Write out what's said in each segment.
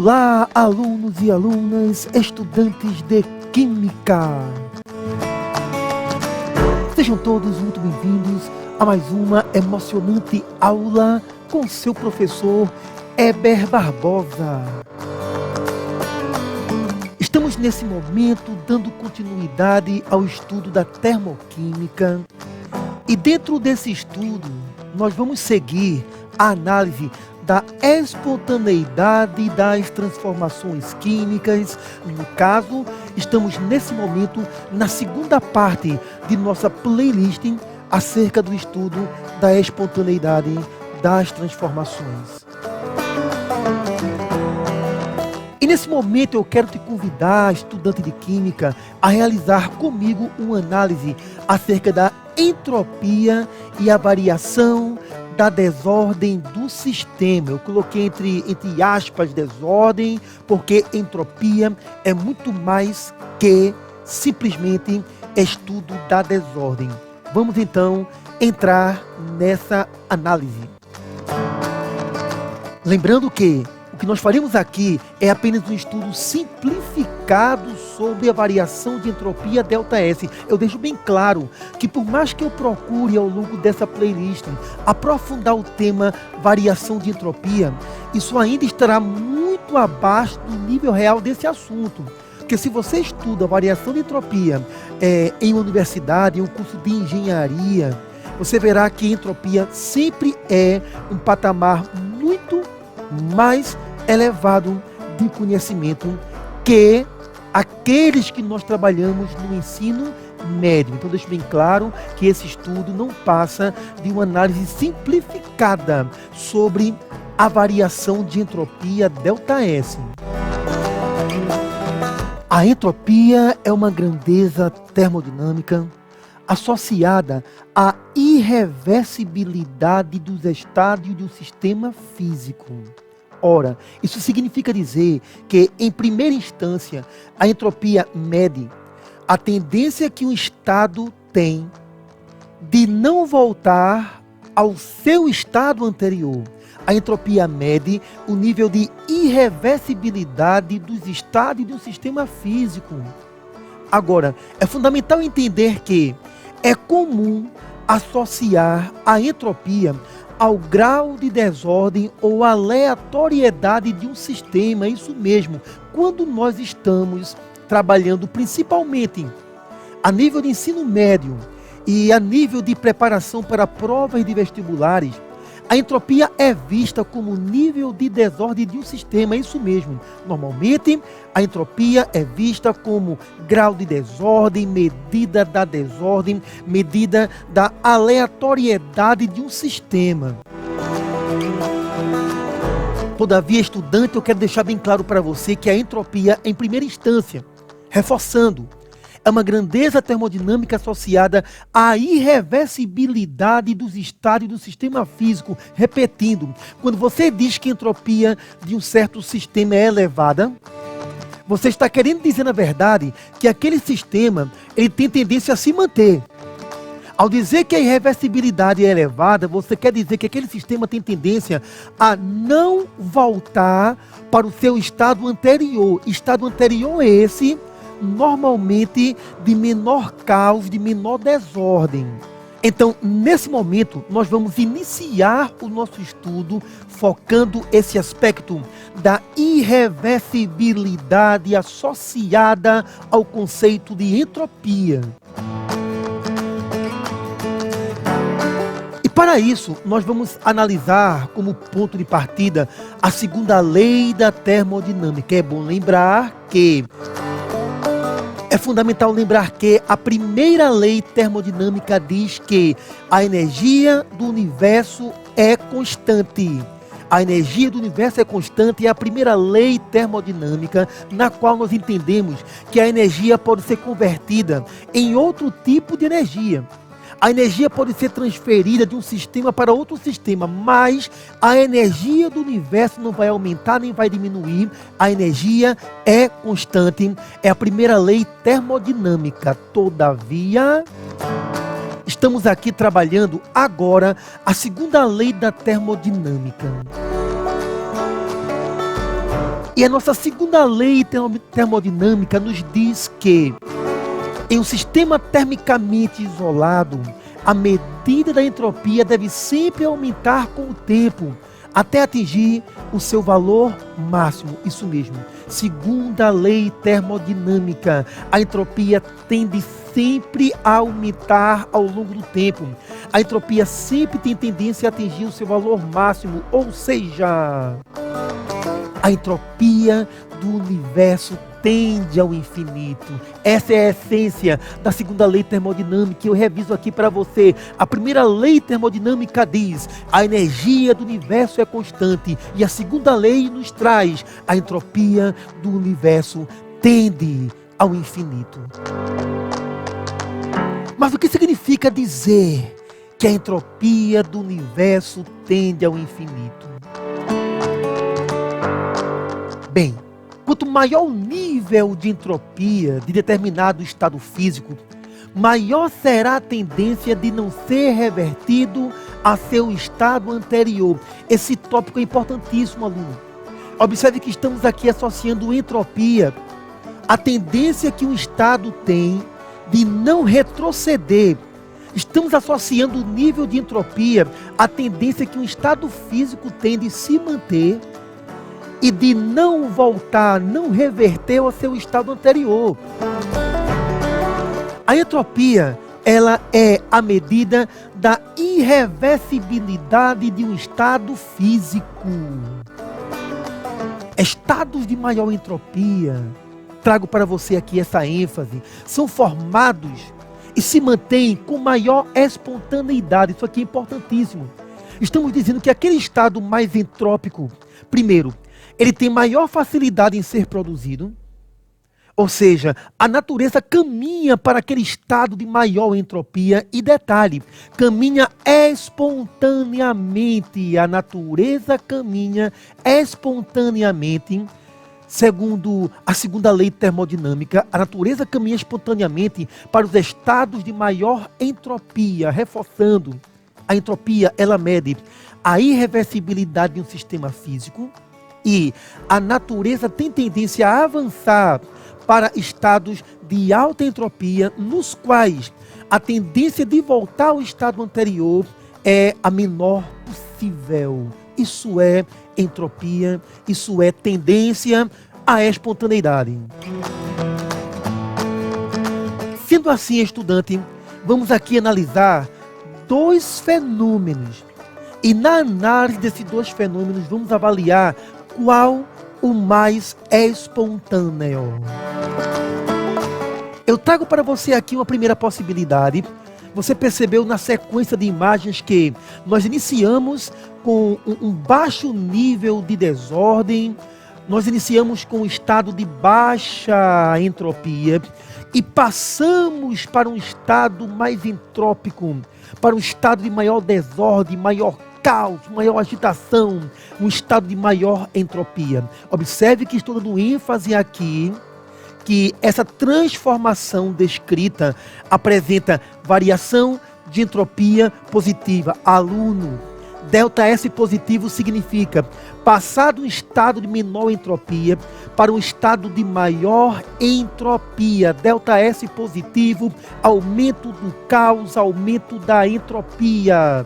Olá, alunos e alunas, estudantes de Química! Sejam todos muito bem-vindos a mais uma emocionante aula com seu professor Heber Barbosa. Estamos nesse momento dando continuidade ao estudo da termoquímica e dentro desse estudo nós vamos seguir a análise da espontaneidade das transformações químicas. No caso, estamos nesse momento na segunda parte de nossa playlist acerca do estudo da espontaneidade das transformações. E nesse momento eu quero te convidar, estudante de Química, a realizar comigo uma análise acerca da entropia e a variação da desordem do sistema. Eu coloquei entre aspas desordem, porque entropia é muito mais que simplesmente estudo da desordem. Vamos então entrar nessa análise. Lembrando que o que nós faremos aqui é apenas um estudo simplificado sobre a variação de entropia ΔS. Eu deixo bem claro que por mais que eu procure ao longo dessa playlist aprofundar o tema variação de entropia, isso ainda estará muito abaixo do nível real desse assunto. Porque se você estuda variação de entropia em uma universidade, em um curso de engenharia, você verá que a entropia sempre é um patamar muito mais elevado de conhecimento que aqueles que nós trabalhamos no ensino médio. Então deixo bem claro que esse estudo não passa de uma análise simplificada sobre a variação de entropia ΔS. A entropia é uma grandeza termodinâmica associada à irreversibilidade dos estádios de um sistema físico. Ora, isso significa dizer que, em primeira instância, a entropia mede a tendência que um estado tem de não voltar ao seu estado anterior. A entropia mede o nível de irreversibilidade dos estádios de um sistema físico. Agora, é fundamental entender que é comum associar a entropia ao grau de desordem ou aleatoriedade de um sistema. Isso mesmo, quando nós estamos trabalhando principalmente a nível de ensino médio e a nível de preparação para provas de vestibulares, a entropia é vista como nível de desordem de um sistema. Isso mesmo, normalmente a entropia é vista como grau de desordem, medida da desordem, medida da aleatoriedade de um sistema. Todavia, estudante, eu quero deixar bem claro para você que a entropia, em primeira instância, reforçando, é uma grandeza termodinâmica associada à irreversibilidade dos estádios do sistema físico. Repetindo, quando você diz que a entropia de um certo sistema é elevada, você está querendo dizer, na verdade, que aquele sistema ele tem tendência a se manter. Ao dizer que a irreversibilidade é elevada, você quer dizer que aquele sistema tem tendência a não voltar para o seu estado anterior. Estado anterior esse, normalmente de menor caos, de menor desordem. Então, nesse momento, nós vamos iniciar o nosso estudo focando esse aspecto da irreversibilidade associada ao conceito de entropia. E para isso, nós vamos analisar como ponto de partida a segunda lei da termodinâmica. É bom lembrar que é fundamental lembrar que a primeira lei termodinâmica diz que a energia do universo é constante. A energia do universo é constante e é a primeira lei termodinâmica na qual nós entendemos que a energia pode ser convertida em outro tipo de energia. A energia pode ser transferida de um sistema para outro sistema, mas a energia do universo não vai aumentar nem vai diminuir. A energia é constante, é a primeira lei termodinâmica. Todavia, estamos aqui trabalhando agora a segunda lei da termodinâmica. E a nossa segunda lei termodinâmica nos diz que em um sistema termicamente isolado, a medida da entropia deve sempre aumentar com o tempo, até atingir o seu valor máximo. Isso mesmo. Segunda lei termodinâmica, a entropia tende sempre a aumentar ao longo do tempo. A entropia sempre tem tendência a atingir o seu valor máximo, ou seja, a entropia do universo tende ao infinito. Essa é a essência da segunda lei termodinâmica. Eu reviso aqui para você. A primeira lei termodinâmica diz: a energia do universo é constante. E a segunda lei nos traz: a entropia do universo tende ao infinito. Mas o que significa dizer que a entropia do universo tende ao infinito? Bem, quanto maior o nível de entropia de determinado estado físico, maior será a tendência de não ser revertido a seu estado anterior. Esse tópico é importantíssimo, aluno. Observe que estamos aqui associando entropia à tendência que um estado tem de não retroceder. Estamos associando o nível de entropia à tendência que um estado físico tem de se manter e de não voltar, não reverter ao seu estado anterior. A entropia, ela é a medida da irreversibilidade de um estado físico. Estados de maior entropia, trago para você aqui essa ênfase, são formados e se mantêm com maior espontaneidade. Isso aqui é importantíssimo. Estamos dizendo que aquele estado mais entrópico, primeiro, ele tem maior facilidade em ser produzido, ou seja, a natureza caminha para aquele estado de maior entropia e, detalhe, caminha espontaneamente. A natureza caminha espontaneamente, segundo a segunda lei termodinâmica, a natureza caminha espontaneamente para os estados de maior entropia, reforçando, a entropia, ela mede a irreversibilidade de um sistema físico. E a natureza tem tendência a avançar para estados de alta entropia, nos quais a tendência de voltar ao estado anterior é a menor possível. Isso é entropia, isso é tendência à espontaneidade. Sendo assim, estudante, vamos aqui analisar dois fenômenos. E na análise desses dois fenômenos, vamos avaliar qual o mais espontâneo. Eu trago para você aqui uma primeira possibilidade. Você percebeu na sequência de imagens que nós iniciamos com um baixo nível de desordem, nós iniciamos com um estado de baixa entropia e passamos para um estado mais entrópico, para um estado de maior desordem, maior caos, maior agitação, um estado de maior entropia. Observe que estou dando ênfase aqui que essa transformação descrita apresenta variação de entropia positiva. Aluno, ΔS positivo significa passar de um estado de menor entropia para um estado de maior entropia. ΔS positivo, aumento do caos, aumento da entropia.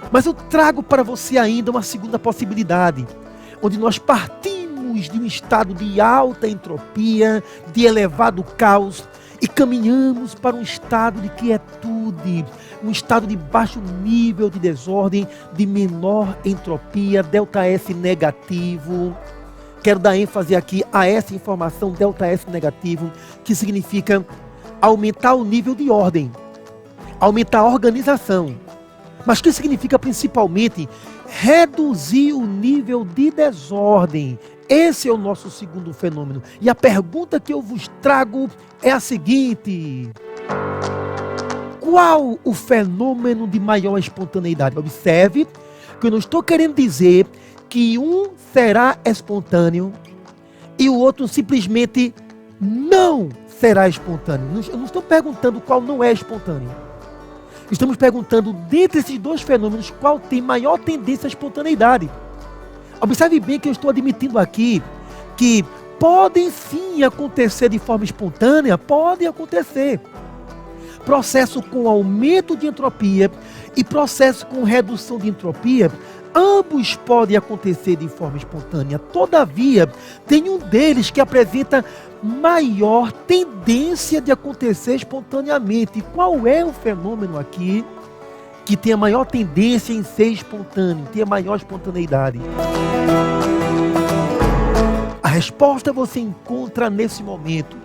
Mas eu trago para você ainda uma segunda possibilidade, onde nós partimos de um estado de alta entropia, de elevado caos, e caminhamos para um estado de quietude, um estado de baixo nível de desordem, de menor entropia, ΔS negativo. Quero dar ênfase aqui a essa informação, ΔS negativo, que significa aumentar o nível de ordem, aumentar a organização. Mas que significa principalmente reduzir o nível de desordem. Esse é o nosso segundo fenômeno. E a pergunta que eu vos trago é a seguinte: qual o fenômeno de maior espontaneidade? Observe que eu não estou querendo dizer que um será espontâneo e o outro simplesmente não será espontâneo. Eu não estou perguntando qual não é espontâneo. Estamos perguntando, dentre esses dois fenômenos, qual tem maior tendência à espontaneidade. Observe bem que eu estou admitindo aqui que podem sim acontecer de forma espontânea, podem acontecer. Processo com aumento de entropia e processo com redução de entropia, ambos podem acontecer de forma espontânea. Todavia, tem um deles que apresenta maior tendência de acontecer espontaneamente. E qual é o fenômeno aqui que tem a maior tendência em ser espontâneo, tem a maior espontaneidade? A resposta você encontra nesse momento.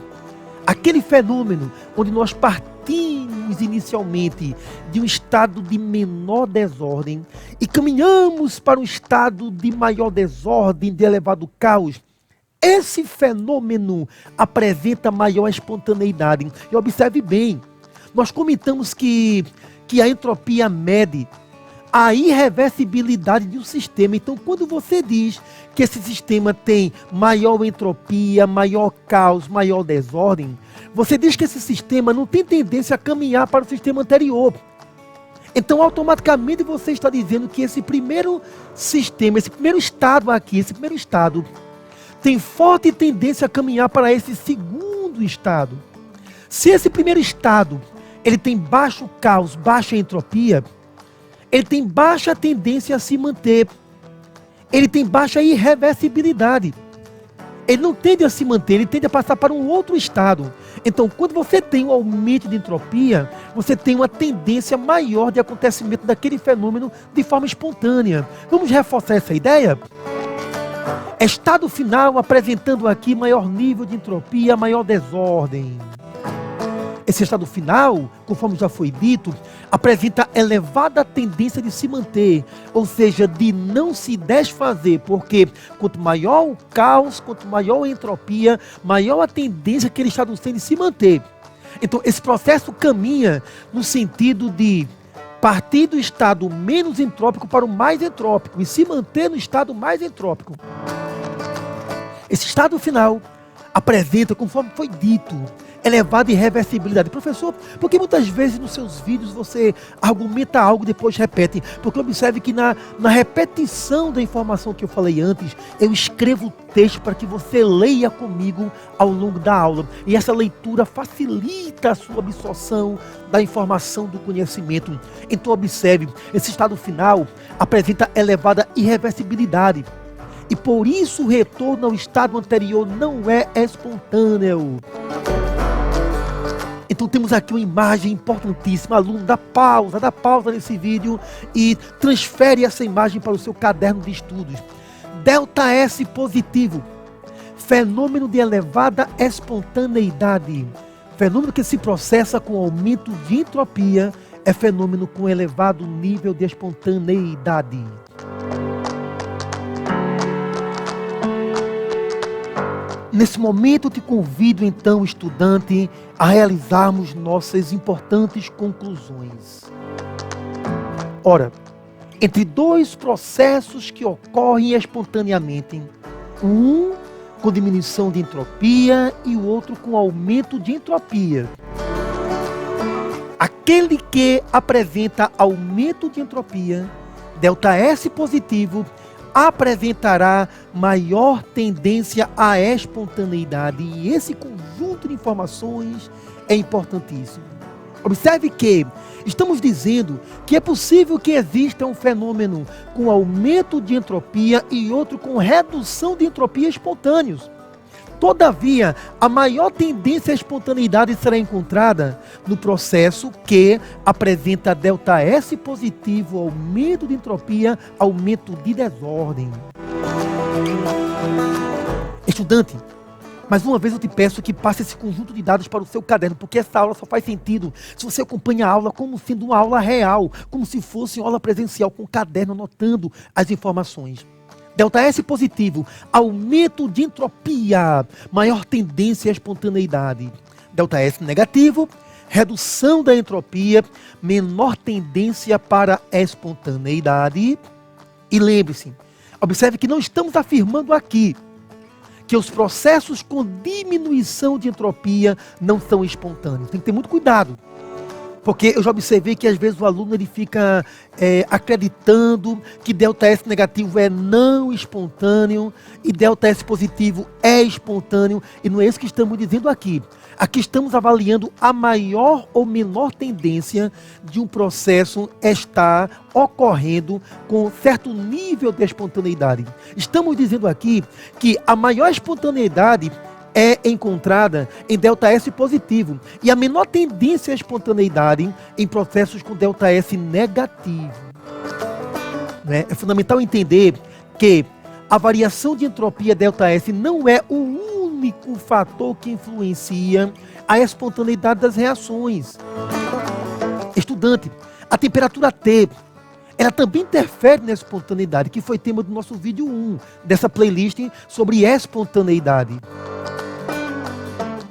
Aquele fenômeno onde nós partimos inicialmente de um estado de menor desordem e caminhamos para um estado de maior desordem, de elevado caos. Esse fenômeno apresenta maior espontaneidade. E observe bem, nós comentamos que a entropia mede a irreversibilidade de um sistema. Então, quando você diz que esse sistema tem maior entropia, maior caos, maior desordem, você diz que esse sistema não tem tendência a caminhar para o sistema anterior. Então, automaticamente você está dizendo que esse primeiro sistema, esse primeiro estado aqui, esse primeiro estado, tem forte tendência a caminhar para esse segundo estado. Se esse primeiro estado ele tem baixo caos, baixa entropia, ele tem baixa tendência a se manter. Ele tem baixa irreversibilidade. Ele não tende a se manter, ele tende a passar para um outro estado. Então, quando você tem um aumento de entropia, você tem uma tendência maior de acontecimento daquele fenômeno de forma espontânea. Vamos reforçar essa ideia? Estado final apresentando aqui maior nível de entropia, maior desordem. Esse estado final, conforme já foi dito, apresenta elevada tendência de se manter, ou seja, de não se desfazer, porque quanto maior o caos, quanto maior a entropia, maior a tendência que ele está no de se manter. Então, esse processo caminha no sentido de partir do estado menos entrópico para o mais entrópico e se manter no estado mais entrópico. Esse estado final apresenta, conforme foi dito, elevada irreversibilidade. Professor, porque muitas vezes nos seus vídeos você argumenta algo e depois repete? Porque observe que na repetição da informação que eu falei antes, eu escrevo o texto para que você leia comigo ao longo da aula. E essa leitura facilita a sua absorção da informação, do conhecimento. Então observe, esse estado final apresenta elevada irreversibilidade. E por isso o retorno ao estado anterior não é espontâneo. Então temos aqui uma imagem importantíssima. Aluno, dá pausa nesse vídeo e transfere essa imagem para o seu caderno de estudos. Delta S positivo, fenômeno de elevada espontaneidade. Fenômeno que se processa com aumento de entropia, é fenômeno com elevado nível de espontaneidade. Nesse momento eu te convido então, estudante, a realizarmos nossas importantes conclusões. Ora, entre dois processos que ocorrem espontaneamente, um com diminuição de entropia e o outro com aumento de entropia. Aquele que apresenta aumento de entropia, delta S positivo, apresentará maior tendência à espontaneidade. E esse conjunto de informações é importantíssimo. Observe que estamos dizendo que é possível que exista um fenômeno com aumento de entropia e outro com redução de entropia espontâneos. Todavia, a maior tendência à espontaneidade será encontrada no processo que apresenta delta S positivo, aumento de entropia, aumento de desordem. Estudante, mais uma vez eu te peço que passe esse conjunto de dados para o seu caderno, porque essa aula só faz sentido se você acompanha a aula como sendo uma aula real, como se fosse uma aula presencial, com o caderno anotando as informações. Delta S positivo, aumento de entropia, maior tendência à espontaneidade. Delta S negativo, redução da entropia, menor tendência para a espontaneidade. E lembre-se, observe que não estamos afirmando aqui que os processos com diminuição de entropia não são espontâneos. Tem que ter muito cuidado. Porque eu já observei que às vezes o aluno ele fica acreditando que ΔS negativo é não espontâneo e ΔS positivo é espontâneo, e não é isso que estamos dizendo aqui. Aqui estamos avaliando a maior ou menor tendência de um processo estar ocorrendo com certo nível de espontaneidade. Estamos dizendo aqui que a maior espontaneidade é encontrada em ΔS positivo e a menor tendência à espontaneidade em processos com ΔS negativo. Né? É fundamental entender que a variação de entropia ΔS não é o único fator que influencia a espontaneidade das reações. Estudante, a temperatura T, ela também interfere na espontaneidade, que foi tema do nosso vídeo 1, dessa playlist sobre espontaneidade.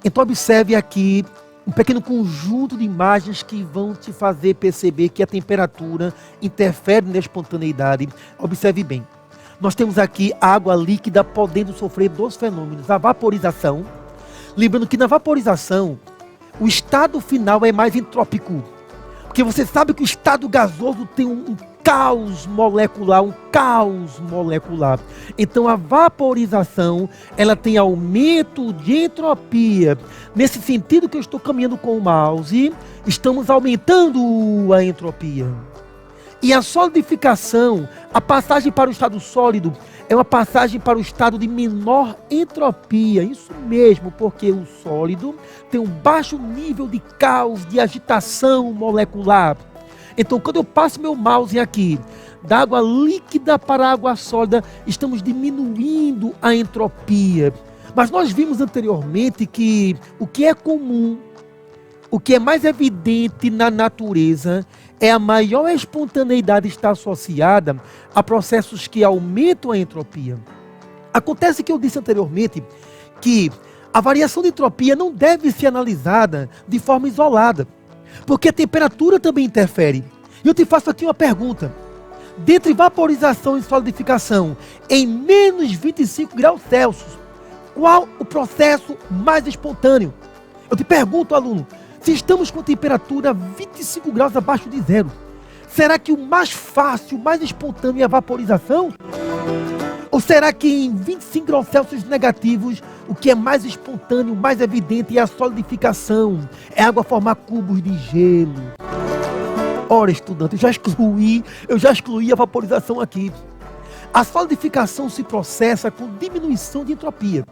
Então observe aqui um pequeno conjunto de imagens que vão te fazer perceber que a temperatura interfere na espontaneidade. Observe bem. Nós temos aqui a água líquida podendo sofrer dois fenômenos. A vaporização. Lembrando que na vaporização, o estado final é mais entrópico. Porque você sabe que o estado gasoso tem um caos molecular, Então a vaporização, ela tem aumento de entropia. Nesse sentido que eu estou caminhando com o mouse, estamos aumentando a entropia. E a solidificação, a passagem para o estado sólido, é uma passagem para o estado de menor entropia. Isso mesmo, porque o sólido tem um baixo nível de caos, de agitação molecular. Então, quando eu passo meu mouse aqui, da água líquida para a água sólida, estamos diminuindo a entropia. Mas nós vimos anteriormente que o que é comum, o que é mais evidente na natureza, é a maior espontaneidade está associada a processos que aumentam a entropia. Acontece que eu disse anteriormente que a variação de entropia não deve ser analisada de forma isolada, porque a temperatura também interfere. E eu te faço aqui uma pergunta. Dentre vaporização e solidificação, em menos 25 graus Celsius, qual o processo mais espontâneo? Eu te pergunto, aluno, se estamos com temperatura 25 graus abaixo de zero, será que o mais fácil, o mais espontâneo é a vaporização? Ou será que em 25 graus Celsius negativos, o que é mais espontâneo, mais evidente é a solidificação? É a água formar cubos de gelo. Ora, estudante, eu já excluí a vaporização aqui. A solidificação se processa com diminuição de entropia.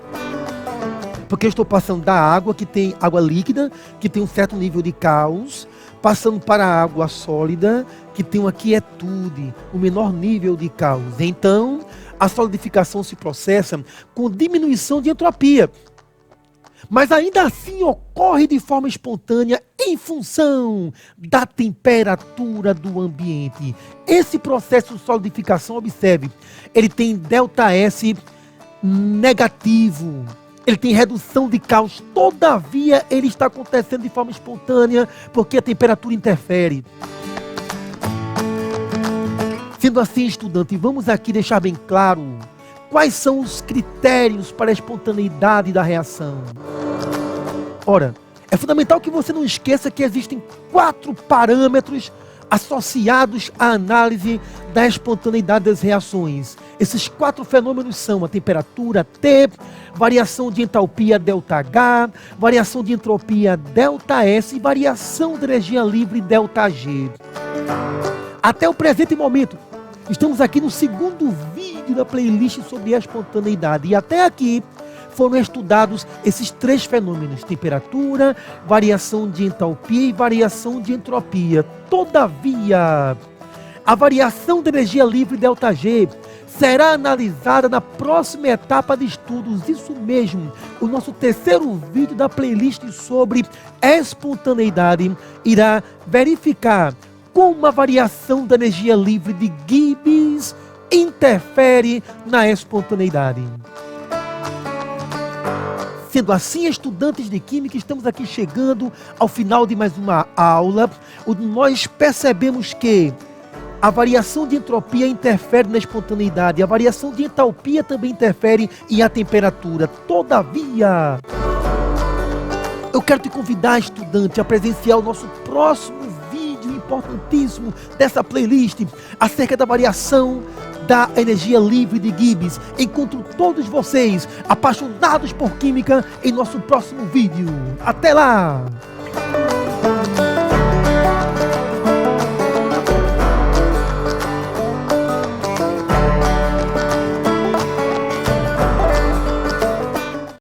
Porque eu estou passando da água, que tem água líquida, que tem um certo nível de caos, passando para a água sólida, que tem uma quietude, um menor nível de caos. Então, a solidificação se processa com diminuição de entropia. Mas ainda assim ocorre de forma espontânea em função da temperatura do ambiente. Esse processo de solidificação, observe, ele tem ΔS negativo. Ele tem redução de caos, todavia ele está acontecendo de forma espontânea, porque a temperatura interfere. Sendo assim, estudante, vamos aqui deixar bem claro quais são os critérios para a espontaneidade da reação. Ora, é fundamental que você não esqueça que existem 4 parâmetros associados à análise da espontaneidade das reações. Esses 4 fenômenos são a temperatura T, variação de entalpia ΔH, variação de entropia ΔS e variação de energia livre ΔG. Até o presente momento, estamos aqui no segundo vídeo da playlist sobre a espontaneidade e até aqui foram estudados esses 3 fenômenos: temperatura, variação de entalpia e variação de entropia. Todavia, a variação de energia livre ΔG será analisada na próxima etapa de estudos. Isso mesmo, o nosso terceiro vídeo da playlist sobre espontaneidade irá verificar como a variação da energia livre de Gibbs interfere na espontaneidade. Sendo assim, estudantes de Química, estamos aqui chegando ao final de mais uma aula, onde nós percebemos que a variação de entropia interfere na espontaneidade, a variação de entalpia também interfere e a temperatura. Todavia, eu quero te convidar, estudante, a presenciar o nosso próximo importantíssimo dessa playlist acerca da variação da energia livre de Gibbs. Encontro todos vocês apaixonados por química em nosso próximo vídeo. Até lá!